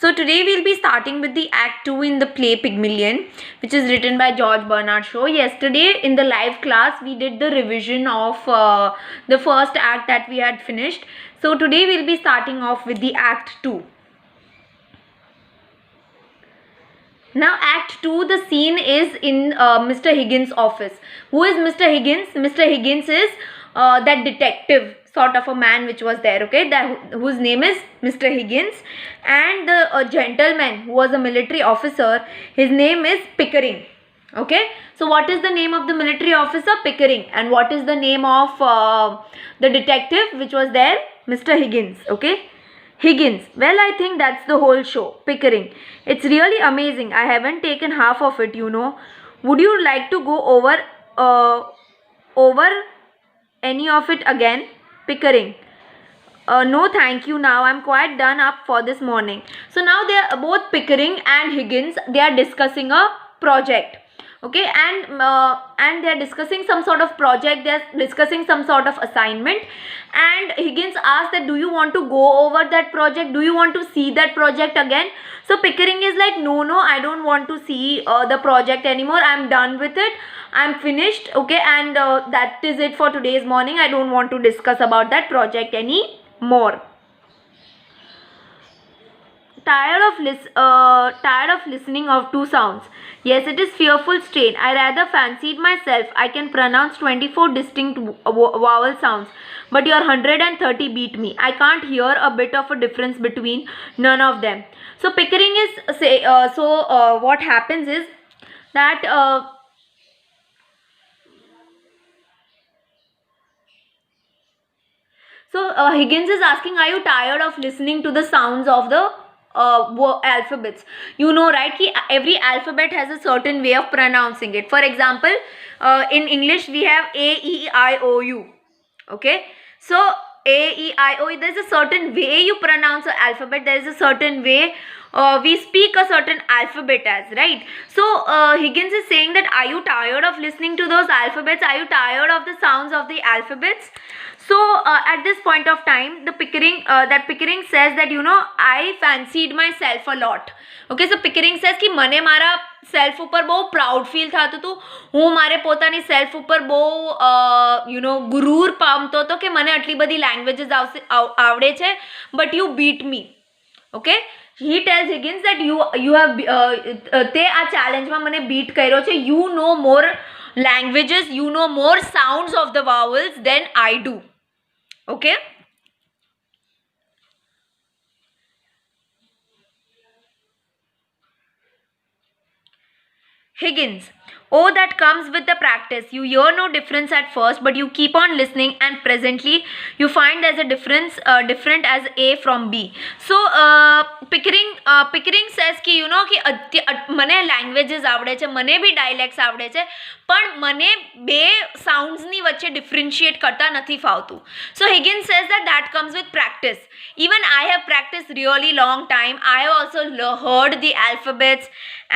So today we'll be starting with the Act 2 in the play Pygmalion, which is written by George Bernard Shaw. Yesterday in the live class we did the revision of the first act that we had finished. So today we'll be starting off with the Act 2. Now Act 2, the scene is in Mr. Higgins' office. Who is Mr. Higgins? Mr. Higgins is that detective sort of a man which was there, okay, whose name is Mr. Higgins, and the gentleman who was a military officer, his name is Pickering. Okay, so what is the name of the military officer? Pickering. And what is the name of the detective which was there? Mr. Higgins. Okay, Higgins. Well, I think that's the whole show. Pickering. It's really amazing. I haven't taken half of it, you know. Would you like to go over any of it again? Pickering. No thank you, now I'm quite done up for this morning. So now they are both Pickering and Higgins, they are discussing a project. Okay, and they are discussing some sort of project, they are discussing some sort of assignment, and Higgins asked that do you want to go over that project, do you want to see that project again? So Pickering is like, no, I don't want to see the project anymore, I'm done with it, I'm finished. Okay, and that is it for today's morning, I don't want to discuss about that project anymore. Tired of listening of two sounds. Yes, it is fearful strain. I rather fancied myself I can pronounce 24 distinct vowel sounds, but your 130 beat me. I can't hear a bit of a difference between none of them. So Pickering is what happens is that Higgins is asking, are you tired of listening to the sounds of the alphabets? You know, right, ki every alphabet has a certain way of pronouncing it. For example, in English we have A, E, I, O, U. Okay, so A, E, I, O, there is a certain way you pronounce an alphabet, there is a certain way we speak a certain alphabet as, right? So Higgins is saying that are you tired of listening to those alphabets? Are you tired of the sounds of the alphabets? So at this point of time, Pickering says that, you know, I fancied myself a lot. Okay, so Pickering says कि मने मारा self ऊपर बहुत proud feel થતું હતું, હું મારે પોતાની સેલ્ફ ઉપર બહુ ગુરૂર પામતો હતો કે મને આટલી બધી લેંગ્વેજીસ આવડે છે, but you bit me. Okay, he tells Higgins that you have તે આ ચેલેન્જમાં મને બીટ કર્યો છે, you know more languages, you know more sounds of the vowels than I do. Okay, Higgins. Oh, that comes with the practice. You hear no difference at first, but you keep on listening, and presently you find there's a difference, different as A from B. So Pickering says कि you know कि મને languages આવડે છે, મને બી dialects આવડે છે, પણ મને બે soundsની વચ્ચે differentiate કરતા નથી ફાવતું. So Higgins says that comes with practice. Even I have practiced really long time. I have also heard the alphabets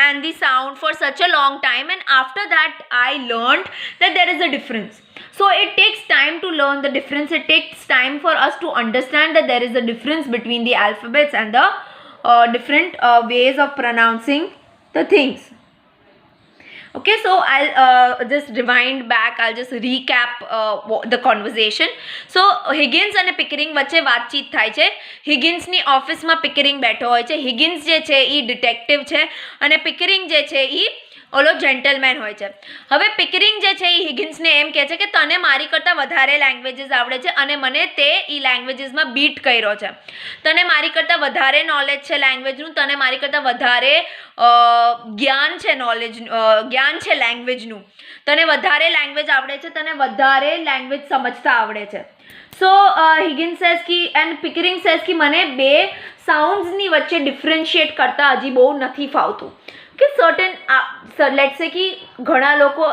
and the sound for such a long time, and after that I learned that there is a difference. So it takes time to learn the difference. It takes time for us to understand that there is a difference between the alphabets and the different ways of pronouncing the things. Okay, so I'll just rewind back, I'll just recap the conversation. So Higgins અને Pickering વચ્ચે વાતચીત થાય છે. Higginsની ઓફિસમાં Pickering બેઠો હોય છે. Higgins જે છે એ ડિટેક્ટિવ છે અને Pickering જે છે એ ઓલો જેન્ટલમેન હોય છે. હવે Pickering જે છે એ Higginsને એમ કહે છે કે તને મારી કરતાં વધારે લેંગ્વેજીસ આવડે છે અને મને તે એ લેંગ્વેજીસમાં બીટ કર્યો છે. તને મારી કરતાં વધારે નોલેજ છે લેંગ્વેજનું, તને મારી કરતાં વધારે જ્ઞાન છે લેંગ્વેજનું, તને વધારે લેંગ્વેજ આવડે છે, તને વધારે લેંગ્વેજ સમજતા આવડે છે. So Higgins says कि and Pickering says कि મને બે સાઉન્ડ્સની વચ્ચે ડિફરન્શિએટ કરતા હજી બહુ નથી ફાવતું. કે સર્ટન લેટ્સ સે કે ઘણા લોકો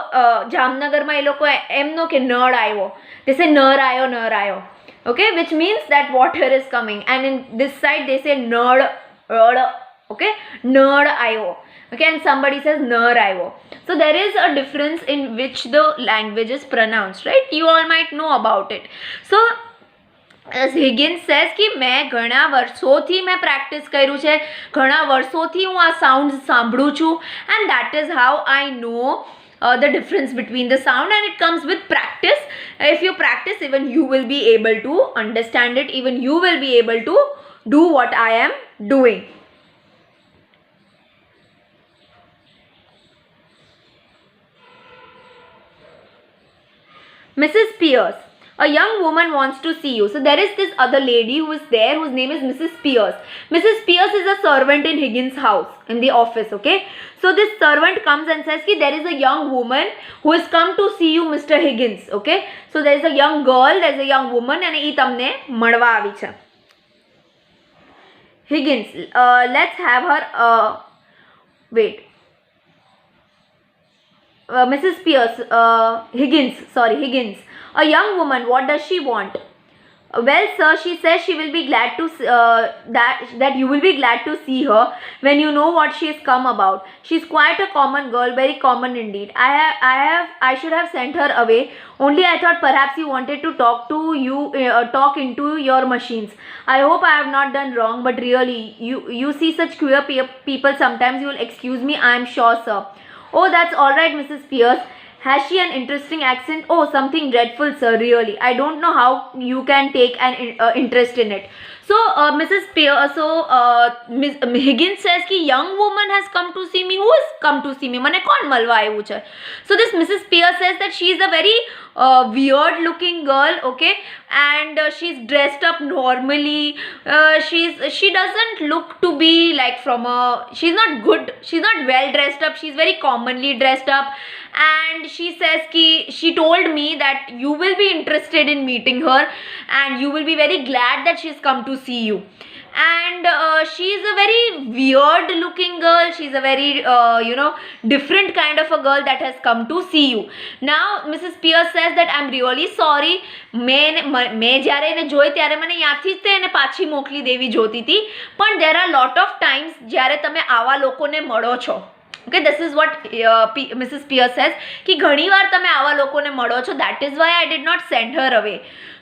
જામનગરમાં એ લોકો એમનો કે નળ આવ્યો, they say નર આવ્યો. Okay, which means that water is coming, and in this side they say નળ. Okay, નળ આવ્યો. Okay, and somebody says નર આવ્યો. So there is a difference in which the language is pronounced, right? You all might know about it. So Higgins says કે મેં ઘણા વર્ષોથી મેં પ્રેક્ટિસ કર્યું છે, ઘણા વર્ષોથી હું આ સાઉન્ડ્સ સાંભળું છું, and that is how I know the difference between the sound, and it comes with practice. If you practice, even you will be able to understand it, even you will be able to do what I am doing. Mrs. Pierce, a young woman wants to see you. So there is this other lady who is there whose name is Mrs. Pierce. Mrs. Pierce is a servant in Higgins' house, in the office, okay? So this servant comes and says ki there is a young woman who has come to see you, Mr. Higgins, okay? So there is a young girl, there is a young woman, and એ તમને મળવા આવી છે. Higgins, let's have her, wait. Mrs. Pierce, Higgins, a young woman, what does she want? Well, sir, she says she will be glad to that you will be glad to see her when you know what she has come about. She's quite a common girl, very common indeed. I should have sent her away. Only I thought perhaps you wanted to talk into your machines. I hope I have not done wrong, but really, you see such queer people sometimes. You will excuse me, I am sure, sir. Oh, that's all right, Mrs. Pierce. Has she an interesting accent? Oh, something dreadful, sir, really. I don't know how you can take an interest in it. So, Mrs. Pierce, Miss Higgins says ki young woman has come to see me. Who has come to see me? Mane kon malwa આવ્યું છે? So, this Mrs. Pierce says that she is a very weird looking girl, okay, and she's dressed up normally. She doesn't look to be like she's not good, she's not well dressed up, she's very commonly dressed up, and she says ki she told me that you will be interested in meeting her and you will be very glad that she's come to see you. And she's a very weird looking girl, she's a very different kind of a girl that has come to see you. Now Mrs. Pierce says that I'm really sorry, મેં જ્યારે એને જોઈ ત્યારે મને યાદથી જ એને પાછી મોકલી દેવી જોતી હતી, પણ there are lot of times જ્યારે તમે આવા લોકોને મળો છો. Okay, this is what Mrs. Pierce says कि घणी बार તમે આવા લોકોને મળો છો, that is why I did not send her away.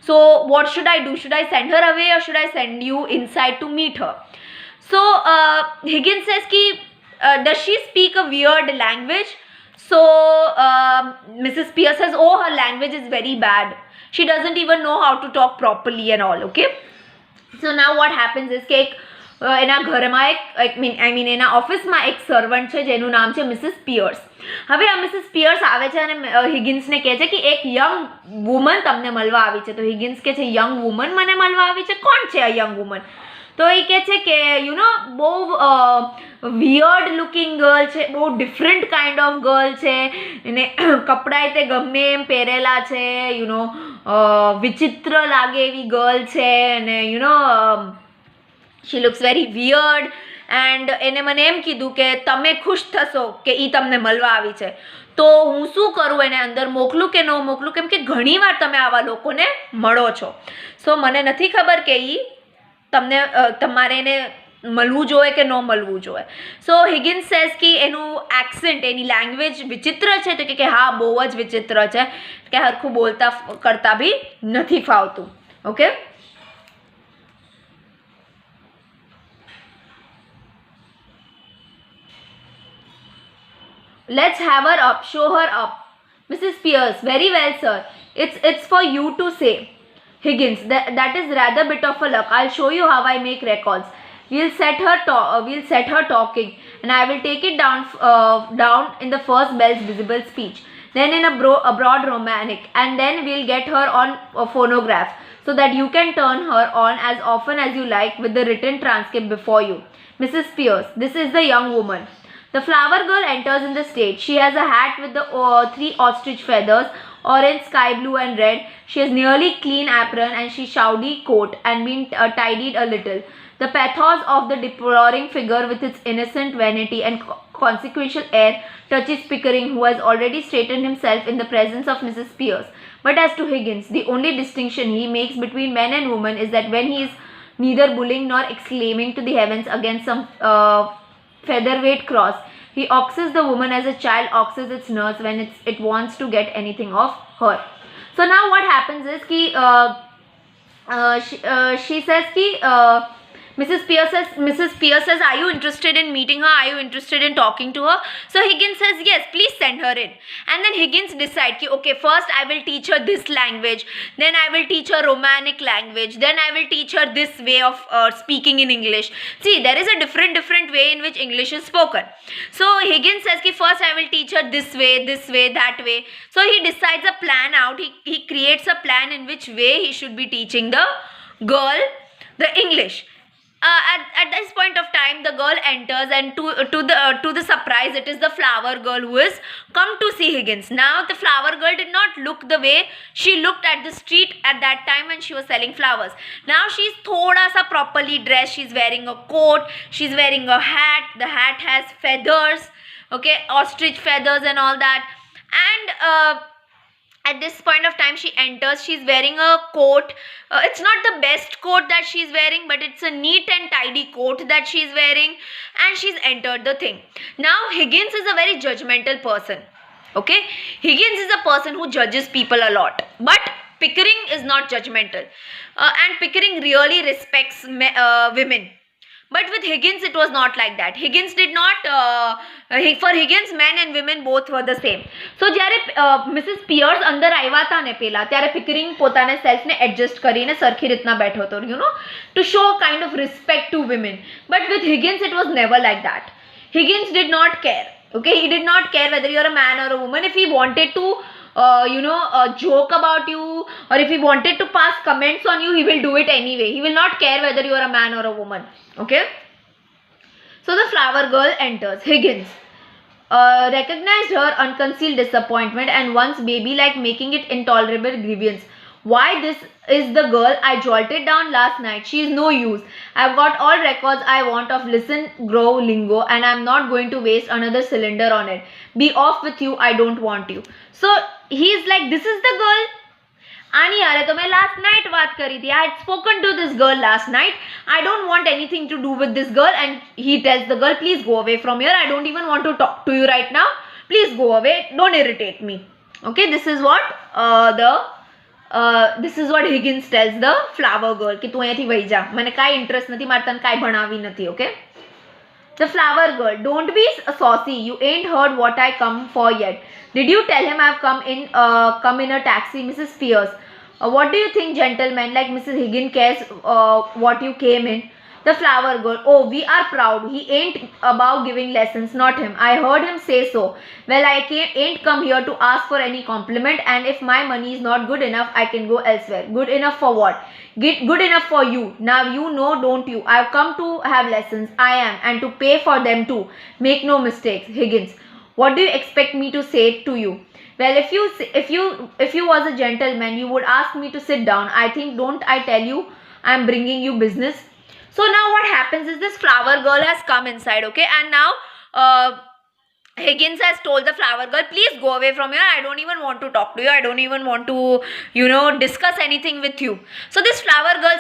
So what should I do? Should I send her away or should I send you inside to meet her? So Higgins says कि does she speak a weird language? So Mrs. Pierce says, oh, her language is very bad, she doesn't even know how to talk properly and all, okay? So now what happens is કે એના ઘરમાં એના ઓફિસમાં એક servant છે જેનું નામ છે મિસિસ પિયર્સ. હવે આ મિસિસ પિયર્સ આવે છે અને હિગિન્સને કહે છે કે એક યંગ વુમન તમને મળવા આવી છે. તો હિગિન્સ કહે છે યંગ વુમન મને મળવા આવી છે, કોણ છે આ યંગ વુમન? તો એ કહે છે કે બહુ વિયર્ડ લુકિંગ ગર્લ છે, બહુ ડિફરન્ટ કાઇન્ડ ઓફ ગર્લ છે, એને કપડાં તે ગમે એમ પહેરેલા છે, વિચિત્ર લાગે એવી ગર્લ છે, અને she looks very weird, and એને મને એમ કીધું કે તમે ખુશ થશો કે એ તમને મળવા આવી છે. તો હું શું કરું, એને અંદર મોકલું કે ન મોકલું, કેમ કે ઘણીવાર તમે આવા લોકોને મળો છો. સો મને નથી ખબર કે એ તમારે એને મળવું જોઈએ કે ન મળવું જોઈએ. સો હિગિન્સ સેઝ કે એનું એક્સેન્ટ, એની લેંગ્વેજ વિચિત્ર છે, તો કે હા બહુ જ વિચિત્ર છે, કે હરખું બોલતા કરતા બી નથી ફાવતું, okay? Let's have her up, show her up. Mrs. Pierce, very well, sir. It's for you to say. Higgins, that is rather bit of a luck. I'll show you how I make records. We'll set her talking, and I will take it down in the first Bell's visible speech, then in a broad romantic, and then we'll get her on a phonograph so that you can turn her on as often as you like with the written transcript before you. Mrs. Pierce, this is the young woman. The flower girl enters in the stage. She has a hat with the 3 ostrich feathers, orange, sky blue and red. She has nearly clean apron and she shawty coat and been tidied a little. The pathos of the deploring figure with its innocent vanity and consequential air touches Pickering, who has already straightened himself in the presence of Mrs. Pierce. But as to Higgins, the only distinction he makes between men and women is that when he is neither bullying nor exclaiming to the heavens against some featherweight cross, he oxes the woman as a child oxes its nurse when it wants to get anything of her. So now what happens is कि she says ki Mrs. Pierce says, are you interested in meeting her? Are you interested in talking to her? So Higgins says, yes, please send her in. And then Higgins decides ki okay, first I will teach her this language, then I will teach her Romanic language, then I will teach her this way of speaking in English. See, there is a different way in which English is spoken. So Higgins says ki first I will teach her this way, that way. So he decides a plan out. He creates a plan in which way he should be teaching the girl the English. At this point of time, the girl enters, and to the surprise, it is the flower girl who is come to see Higgins. Now the flower girl did not look the way she looked at the street at that time when she was selling flowers. Now she's thoda sa properly dressed. She's wearing a coat, she's wearing a hat. The hat has feathers, okay, ostrich feathers and all that. And at this point of time, she enters. She's wearing a coat. It's not the best coat that she's wearing, but it's a neat and tidy coat that she's wearing, and she's entered the thing. Now Higgins is a very judgmental person, okay. Higgins is a person who judges people a lot, but Pickering is not judgmental, and Pickering really respects women. But with Higgins, it was not like that. Higgins did not, for Higgins, men and women both were the same. So, જ્યારે Mrs piers અંદર આવ્યા હતા ને પેલા, ત્યારે પિકરિંગ પોતાને સેલ્ફને adjust કરીને સરખી રીતના બેઠો હતો, you know, to show kind of respect to women. But with Higgins it was never like that. Higgins did not care. Okay, he did not care whether you're a man or a woman. If he wanted to joke about you, or if he wanted to pass comments on you, he will do it anyway. He will not care whether you are a man or a woman. Okay, so the flower girl enters. Higgins recognized her unconcealed disappointment and once baby like, making it intolerable grievance. Why, this is the girl I jolted down last night. She is no use. I've got all records I want of listen, grow, lingo, and I'm not going to waste another cylinder on it. Be off with you. I don't want you. So he's like, this is the girl. આની યારે તો મેં last night વાત કરી હતી. I had spoken to this girl last night. I don't want anything to do with this girl. And he tells the girl, please go away from here. I don't even want to talk to you right now. Please go away. Don't irritate me. Okay, this is what Higgins tells the flower girl કે તું અહીંયાથી વહી જા, મને કાંઈ interest નથી, મારે તને કાંઈ ભણાવી નથી. Okay, the flower girl, don't be saucy. You ain't heard what I come for yet. Did you tell him I've come in a taxi? Mrs. Pierce, what do you think, gentlemen, like Mrs. Higgins cares what you came in? The flower girl, oh, we are proud. He ain't about giving lessons, not him. I heard him say so. Well, I ain't come here to ask for any compliment, and if my money is not good enough, I can go elsewhere. Good enough for what? Good enough for you. Now you know, don't you? I've come to have lessons. I am, and to pay for them too. Make no mistakes. Higgins, what do you expect me to say to you? Well, if you was a gentleman, you would ask me to sit down. I think, don't I tell you, I'm bringing you business. So now what happens is this flower girl has come inside, okay, and now Higgins has told the flower girl, please go away from here. I don't even want to talk to you. I don't even want to, discuss anything with you. So this flower girl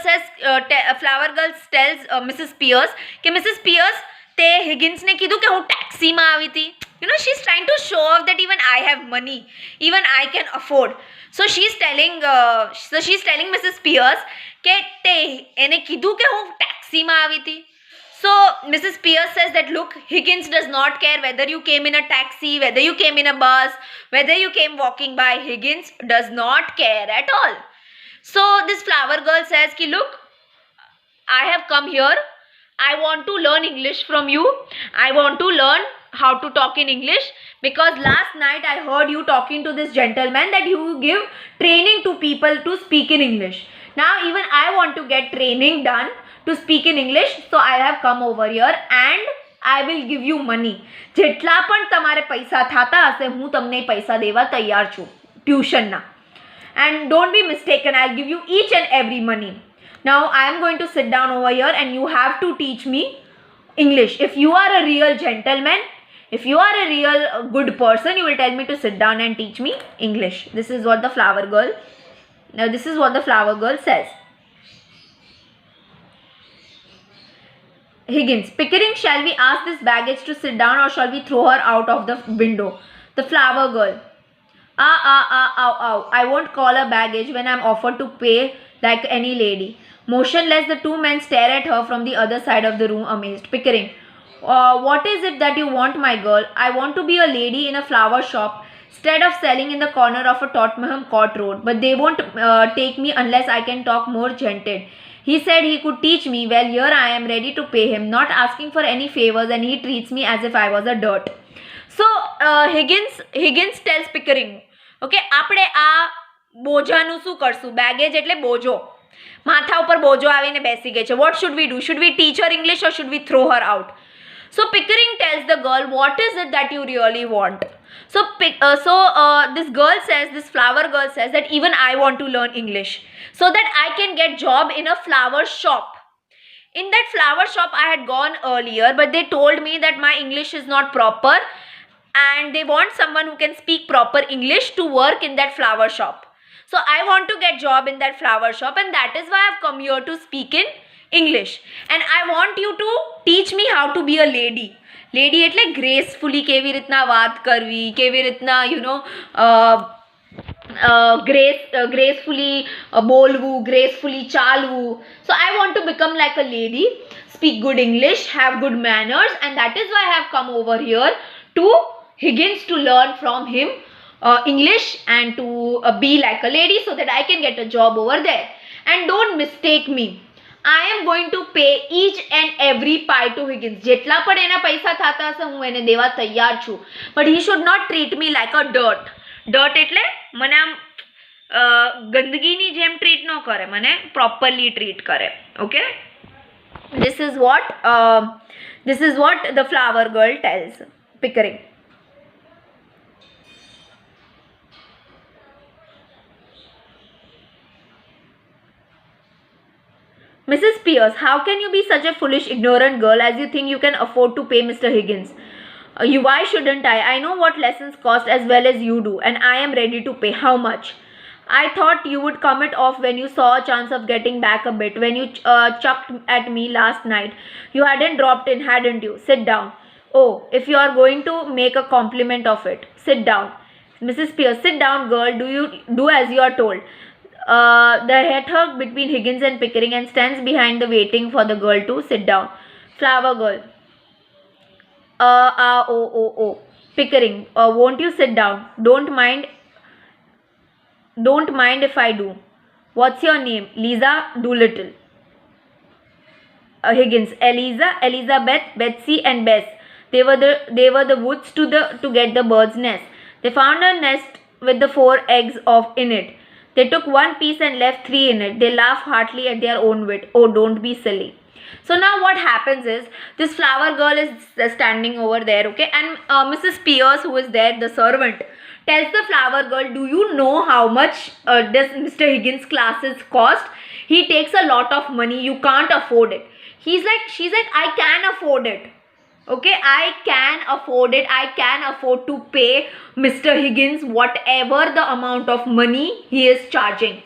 tells Mrs. Pierce કે Mrs. Pierce, તે Higgins ને કીધું કે હું ટેક્સીમાં આવી હતી. She's trying to show off that even I have money, even I can afford. So she's telling Mrs. Pierce કે તે એને કીધું કે હું ટેક્સીમાં આવી હતી. So Mrs. Pierce says that, look, Higgins does not care whether you came in a taxi, whether you came in a bus, whether you came walking by. Higgins does not care at all. So this flower girl says ki, look, I have come here. I want to learn English from you. I want to learn how to talk in English, because last night I heard you talking to this gentleman that you give training to people to speak in English. Now even I want to get training done to speak in English, so I have come over here and I will give you money. જેટલા પણ તમારે પૈસા થાતા હશે, હું તમને પૈસા દેવા તૈયાર છું ટ્યુશનના. And don't be mistaken, I'll give you each and every money. Now I am going to sit down over here and you have to teach me English. If you are a real gentleman, if you are a real good person, you will tell me to sit down and teach me English. This is what the flower girl says. Higgins, Pickering, shall we ask this baggage to sit down or shall we throw her out of the window? The flower girl, I won't call her baggage when I'm offered to pay like any lady. Motionless, the two men stare at her from the other side of the room, amazed. Pickering. What is it that you want, my girl? I want to be a lady in a flower shop instead of selling in the corner of a Tottenham Court Road, but they won't take me unless I can talk more gentle. He said he could teach me. Well, here I am ready to pay him, not asking for any favors, and he treats me as if I was a dirt. So Higgins tells Pickering, okay, આપણે આ બોજાનું શું કરશું? Baggage એટલે બોજો, માથા ઉપર બોજો આવીને બેસી ગઈ છે. What should we do? Should we teach her English or should we throw her out? So Pickering tells the girl, what is it that you really want? So this girl says, this flower girl says that even I want to learn English so that I can get job in a flower shop. In that flower shop I had gone earlier, but they told me that my English is not proper and they want someone who can speak proper English to work in that flower shop. So I want to get job in that flower shop, and that is why I've come here to speak in English. And I want you to teach me how to be a lady. Lady એટલે gracefully કેવી રીતના વાત કરવી, કેવી રીતના gracefully બોલવું, gracefully ચાલવું. So I want to become like a lady, speak good English, have good manners, and that is why I have come over here to Higgins to learn from him English and to be like a lady so that I can get a job over there. And don't mistake me, I am going to pay each and every pie to Higgins. જેટલા પણ એના પૈસા થતા હશે હું એને દેવા તૈયાર છું. But he should not treat me like a dirt. Dirt એટલે મને આમ ગંદગીની જેમ ટ્રીટ ન કરે, મને પ્રોપરલી ટ્રીટ કરે. Okay? This is what the flower girl tells Pickering. Mrs. Pierce, how can you be such a foolish, ignorant girl as you think you can afford to pay Mr. Higgins? Why shouldn't I? I know what lessons cost as well as you do, and I am ready to pay. How much? I thought you would come it off when you saw a chance of getting back a bit. When you chucked at me last night, you hadn't dropped in, hadn't you? Sit down. Oh, if you are going to make a compliment of it, sit down. Mrs. Pierce, sit down, girl. Do as you are told. The head hug between Higgins and Pickering and stands behind the waiting for the girl to sit down. Flower girl. Oh. Pickering, won't you sit down? Don't mind if I do. What's your name? Lisa Doolittle. Higgins, Eliza, Elizabeth, Betsy and Bess. They were the woods to get the bird's nest. They found a nest with the 4 eggs in it. They took 1 piece and left 3 in it. They laugh heartily at their own wit. Oh, don't be silly. So now what happens is, this flower girl is standing over there, okay, and Mrs. Pierce, who is there, the servant, tells the flower girl, do you know how much this Mr. Higgins classes cost? He takes a lot of money. You can't afford it. She's like, I can afford it. Okay, I can afford it. I can afford to pay Mr. Higgins whatever the amount of money he is charging.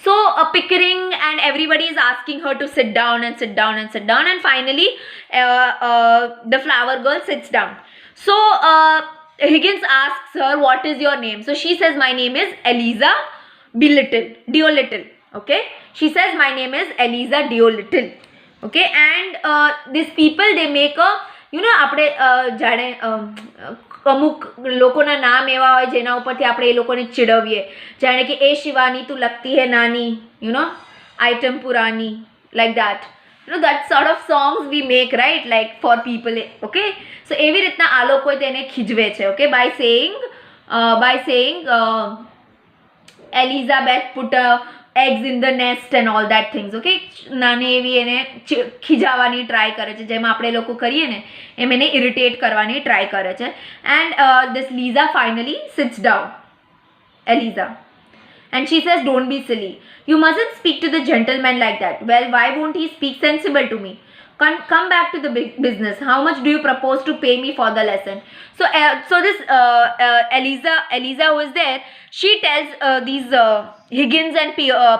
So Pickering and everybody is asking her to sit down and sit down and sit down, and finally the flower girl sits down. So Higgins asks her, what is your name? So she says, my name is Eliza Doolittle. Okay, she says, my name is Eliza Doolittle. Okay, and these people, they make a, આપણે જાણે અમુક લોકોના નામ એવા હોય જેના ઉપરથી આપણે એ લોકોને ચીડવીએ, જાણે કે એ શિવાની તું લગતી હે નાની, item પુરાની, like that. That sort of songs we make, right, like for people. Okay, so એવી રીતના આ લોકો તેને ખીજવે છે, okay, by saying Elizabeth put eggs in the nest and all that things. Okay, નાની એવી એને ખીજાવાની ટ્રાય કરે છે, જેમ આપણે લોકો કરીએ ને એમ એને ઇરિટેટ કરવાની ટ્રાય કરે છે. And this Lisa finally sits down, Eliza, and she says, don't be silly. You mustn't speak to the gentleman like that. Well, why won't he speak sensible to me? Come back to the big business. How much do you propose to pay me for the lesson? So this Eliza who is there, she tells these Higgins and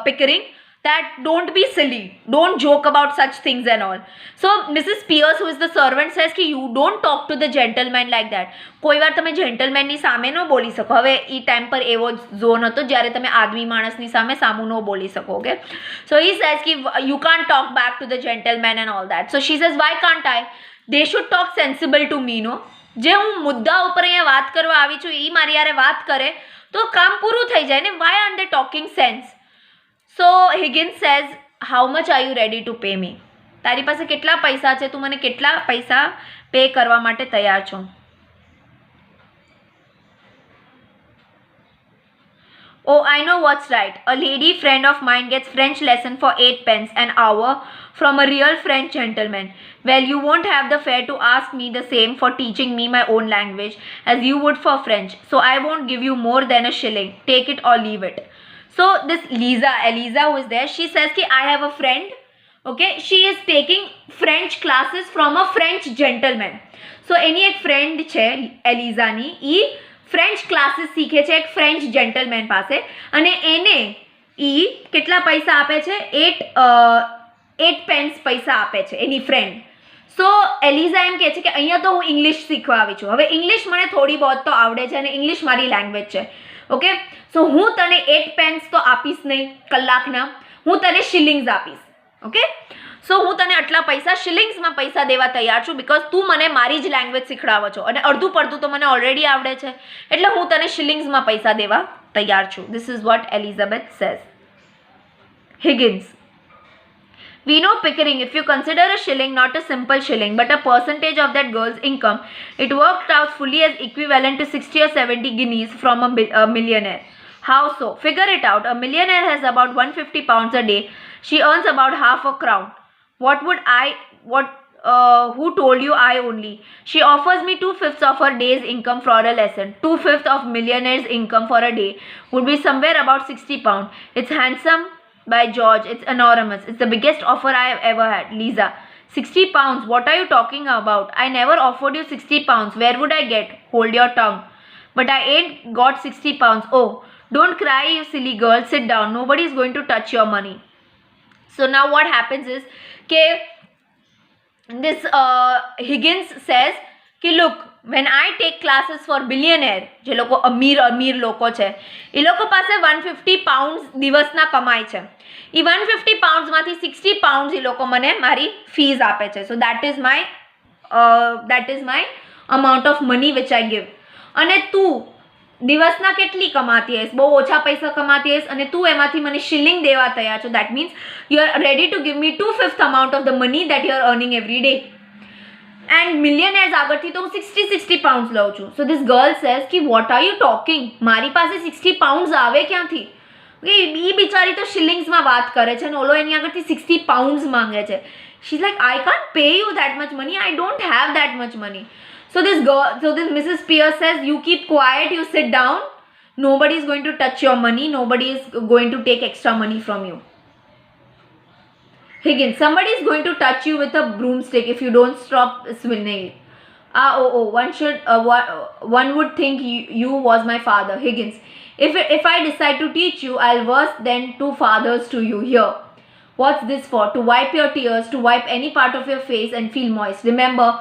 Pickering that don't be silly, don't joke about such things and all. So Mrs. Pierce, who is the servant, says कि you don't talk to the gentleman like that. કોઈ વાર તમે જેન્ટલમેનની સામે ન બોલી શકો. હવે એ time પર એવો ઝોન હતો જ્યારે તમે આદમી માણસની સામે સામું ન બોલી શકો. ઓકે, so he says कि you can't talk back to the gentleman and all that. So she says, why can't I? They should talk sensible to me, no? જે હું મુદ્દા ઉપર અહીંયા વાત કરવા આવી છું એ મારી યારે વાત કરે તો કામ પૂરું થઈ જાય ને. why aren't they talking sense? So Higgins says, how much are you ready to pay me? તારી પાસે કેટલા પૈસા છે? તું મને કેટલા પૈસા પે કરવા માટે તૈયાર છો? Oh, I know what's right. A lady friend of mine gets French lesson for 8 pence an hour from a real French gentleman. Well, you won't have the fare to ask me the same for teaching me my own language as you would for French. So I won't give you more than a shilling. Take it or leave it. So this Eliza who is there, she says कि I have a friend, okay, she is taking French classes from a French gentleman. So એની એક friend છે એલિઝાની, એ French classes શીખે છે એક French gentleman પાસે, અને એને એ કેટલા પૈસા આપે છે? 8 pence પૈસા આપે છે એની ફ્રેન્ડ. સો એલિઝા એમ કહે છે કે અહીંયા તો હું ઇંગ્લિશ શીખવા આવી છું. હવે ઇંગ્લિશ મને થોડી બહોત તો આવડે છે અને ઇંગ્લિશ મારી લેંગ્વેજ છે. ઓકે, સો હું તને 8 pence તો આપીશ નહીં કલાકના, હું તને શિલિંગ્સ આપીશ. ઓકે, સો હું તને આટલા પૈસા શિલિંગ્સમાં પૈસા દેવા તૈયાર છું, બિકોઝ તું મને મારી જ લેંગ્વેજ શીખડાવો છો અને અડધું પડધું તો મને ઓલરેડી આવડે છે, એટલે હું તને શિલિંગ્સમાં પૈસા દેવા તૈયાર છું. This is what Elizabeth says. Higgins, we know Pickering, if you consider a shilling not a simple shilling but a percentage of that girl's income, it worked out fully as equivalent to 60 or 70 guineas from a millionaire. How so? Figure it out. A millionaire has about 150 pounds a day. She earns about half a crown. Who told you I only? She offers me 2/5 of her day's income for a lesson. 2/5 of millionaire's income for a day would be somewhere about 60 pounds. It's handsome, by George. It's enormous. It's the biggest offer I have ever had. Lisa, 60 pounds? What are you talking about? I never offered you 60 pounds. Where would I get? Hold your tongue. But I ain't got 60 pounds. Oh, don't cry, you silly girl. Sit down. Nobody is going to touch your money. So now what happens is this Higgins says कि look, when I take classes for billionaire, જે લોકો અમીર લોકો છે, એ લોકો પાસે 150 pounds દિવસના કમાય છે. એ 150 pounds માંથી 60 pounds એ લોકો મને મારી ફીસ આપે છે. So that is my amount of money which I give. અને તું દિવસના કેટલી કમાતી હશે? બહુ ઓછા પૈસા કમાતી હશે અને તું એમાંથી મને શિલિંગ દેવા તૈયાર છો. That means you are ready to give me 2/5 amount of the money that you are earning every day. And millionaires આગળથી તો હું 60 pounds લઉં છું. So this girl says कि what are you talking? મારી પાસે 60 pounds આવે ક્યાંથી? એ બિચારી તો શિલિંગ્સમાં વાત કરે છે અને ઓલો એની આગળથી 60 pounds માંગે છે. She's like, I can't pay you that much money. I don't have that much money. So this Mrs. Pierce says, you keep quiet, you sit down. Nobody is going to touch your money. Nobody is going to take extra money from you. Higgins, somebody is going to touch you with a broomstick if you don't stop swinging. One would think you was my father. Higgins, if I decide to teach you, I'll worse than 2 fathers to you. Here, what's this for? To wipe your tears, to wipe any part of your face and feel moist. Remember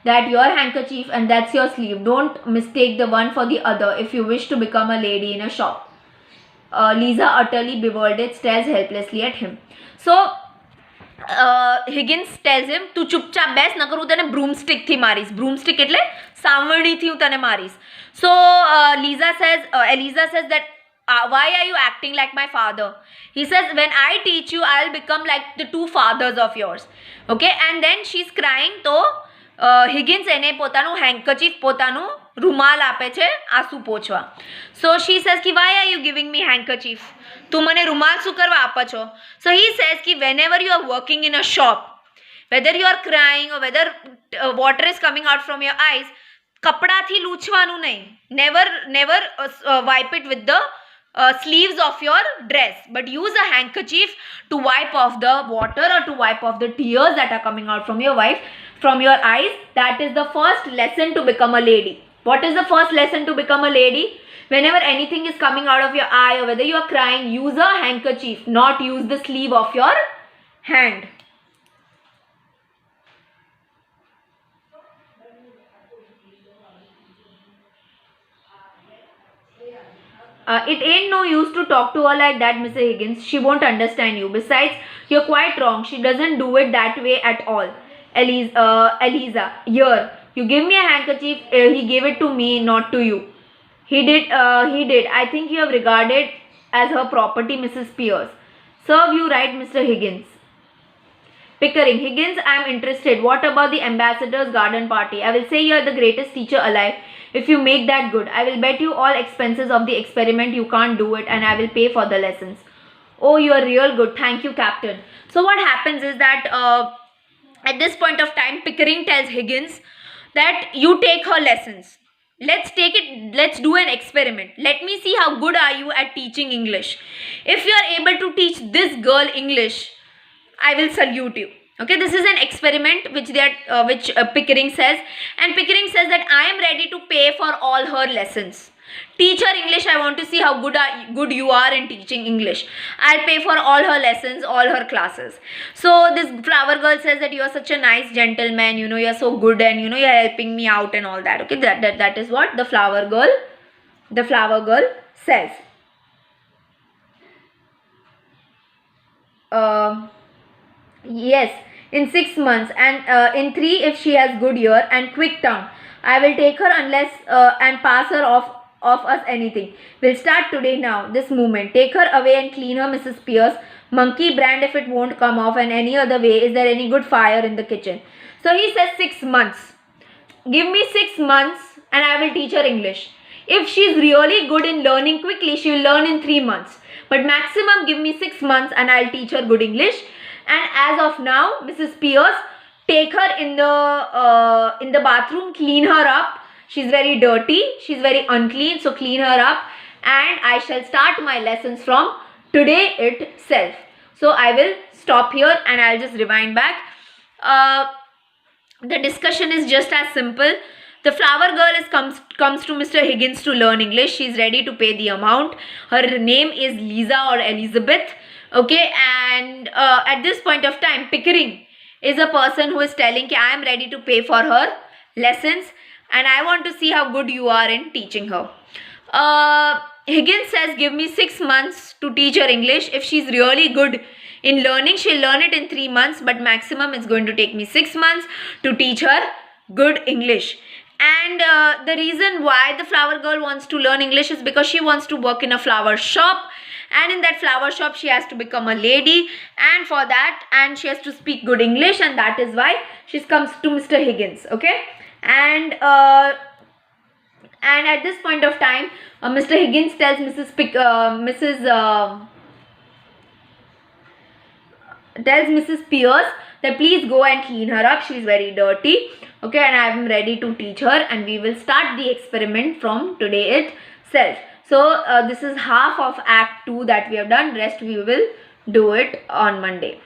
that your handkerchief and that's your sleeve. Don't mistake the one for the other if you wish to become a lady in a shop. Lisa, utterly bewildered, stares helplessly at him. So Higgins tells him, તું ચૂપચાપ બેસ, નકર હું તને બ્રૂમસ્ટિકથી મારીશ. બ્રૂમસ્ટિક એટલે સાવરણીથી હું તને મારીશ. So Eliza says that why are you acting like my father? He says, when I teach you, I'll become like the 2 fathers of yours. Okay, and then she's crying. તો Higgins એને પોતાનું હેન્કચીફ, પોતાનું રૂમાલ આપે છે આંસુ પોછવા. So she says कि why are you giving me handkerchief? તું મને રૂમાલ શું કરવા આપો છો? So he says कि whenever you are working in a shop, whether you are crying or whether water is coming out from your eyes, કપડાથી લૂછવાનું નહીં. Never wipe it with the sleeves of your dress, but use a handkerchief to wipe off the water or to wipe off the tears that are coming out from your eyes. That is the first lesson to become a lady. What is the first lesson to become a lady? Whenever anything is coming out of your eye or whether you are crying, use a handkerchief, not use the sleeve of your hand. It ain't no use to talk to her like that, Mr. Higgins. She won't understand you. Besides, you're quite wrong. She doesn't do it that way at all. Eliza, here, you give me a handkerchief. He gave it to me, not to you. He did. I think you have regarded as her property, Mrs. Pierce. Serve you right, Mr. Higgins. Pickering, Higgins, I am interested. What about the ambassador's garden party? I will say you are the greatest teacher alive if you make that good. I will bet you all expenses of the experiment you can't do it and I will pay for the lessons. Oh, you are real good. Thank you, Captain. So what happens is that at this point of time, Pickering tells Higgins that you take her lessons. Let's do an experiment. Let me see how good are you at teaching English. If you are able to teach this girl English, I will salute you. Okay, this is an experiment which Pickering says, and Pickering says that I am ready to pay for all her lessons. Teach her English. I want to see how good you are in teaching English. I'll pay for all her lessons, all her classes. So this flower girl says that you are such a nice gentleman. You are so good, and you are helping me out and all that. Okay, that is what the flower girl says. Yes, in 6 months, and in 3 if she has good ear and quick tongue. I will take her unless and pass her off us anything. We'll start today now, this moment. Take her away and clean her, Mrs. Pierce. Monkey brand if it won't come off, and any other way. Is there any good fire in the kitchen? So he says 6 months. Give me 6 months and I will teach her English. If she's really good in learning quickly, she will learn in 3 months. But maximum give me 6 months and I'll teach her good English. And as of now, Mrs. Pierce, take her in the bathroom, clean her up. She's very dirty, she's very unclean, so clean her up. And I shall start my lessons from today itself. So I will stop here and I'll just rewind back. The discussion is just as simple. The flower girl comes to Mr. Higgins to learn English. She's ready to pay the amount. Her name is Lisa or Elizabeth. Okay, and at this point of time, Pickering is a person who is telling I am ready to pay for her lessons and I want to see how good you are in teaching her. Higgins says give me 6 months to teach her English. If she's really good in learning, she'll learn it in 3 months, but maximum it's going to take me 6 months to teach her good English. And the reason why the flower girl wants to learn English is because she wants to work in a flower shop. And in that flower shop, she has to become a lady, and for that, and she has to speak good English, and that is why she comes to Mr. Higgins. Okay, and at this point of time, Mr. Higgins tells Mrs. Pierce that please go and clean her up. She is very dirty. Okay, and I am ready to teach her, and we will start the experiment from today itself. So this is half of Act 2 that we have done. Rest we will do it on Monday.